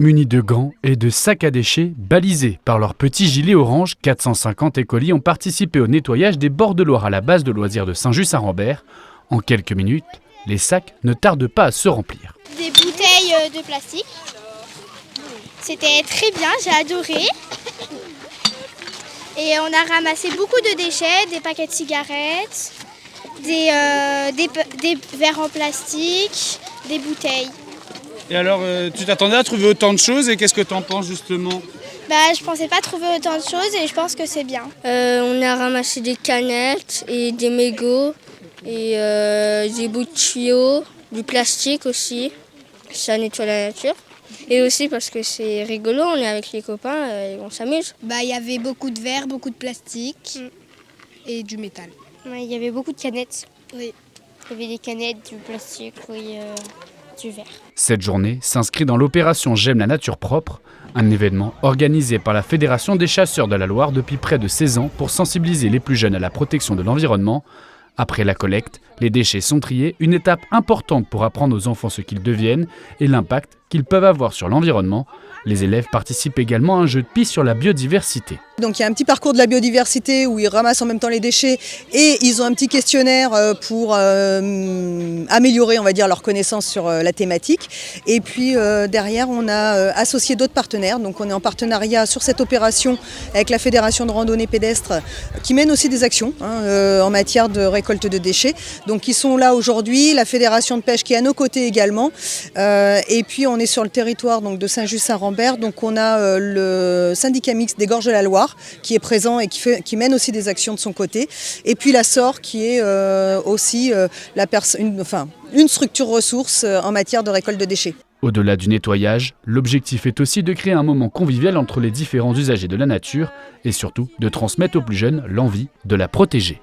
Munis de gants et de sacs à déchets balisés par leur petit gilet orange, 450 écoliers ont participé au nettoyage des bords de Loire à la base de loisirs de Saint-Just-Saint-Rambert. En quelques minutes, les sacs ne tardent pas à se remplir. Des bouteilles de plastique. C'était très bien, j'ai adoré. Et on a ramassé beaucoup de déchets, des paquets de cigarettes, des verres en plastique, des bouteilles. Et alors, tu t'attendais à trouver autant de choses et qu'est-ce que tu en penses justement ? Je pensais pas trouver autant de choses et je pense que c'est bien. On a ramassé des canettes et des mégots et des bouts de tuyaux, du plastique aussi. Ça nettoie la nature. Et aussi parce que c'est rigolo, on est avec les copains et on s'amuse. Il y avait beaucoup de verre, beaucoup de plastique et du métal. Il y avait beaucoup de canettes. Oui. Il y avait des canettes, du plastique, du verre. Cette journée s'inscrit dans l'opération J'aime la nature propre, un événement organisé par la Fédération des chasseurs de la Loire depuis près de 16 ans pour sensibiliser les plus jeunes à la protection de l'environnement. Après la collecte, les déchets sont triés, une étape importante pour apprendre aux enfants ce qu'ils deviennent et l'impact qu'ils peuvent avoir sur l'environnement. Les élèves participent également à un jeu de piste sur la biodiversité. Donc il y a un petit parcours de la biodiversité où ils ramassent en même temps les déchets et ils ont un petit questionnaire pour améliorer, on va dire, leur connaissance sur la thématique. Et puis derrière, on a associé d'autres partenaires. Donc on est en partenariat sur cette opération avec la Fédération de randonnée pédestre qui mène aussi des actions en matière de récolte de déchets. Donc ils sont là aujourd'hui, la Fédération de pêche qui est à nos côtés également. Et puis on est sur le territoire donc, de Saint-Just-Saint-Rambert. Donc on a le syndicat mixte des Gorges de la Loire qui est présent et qui mène aussi des actions de son côté. Et puis la SOR qui est aussi une structure ressource en matière de récolte de déchets. Au-delà du nettoyage, l'objectif est aussi de créer un moment convivial entre les différents usagers de la nature et surtout de transmettre aux plus jeunes l'envie de la protéger.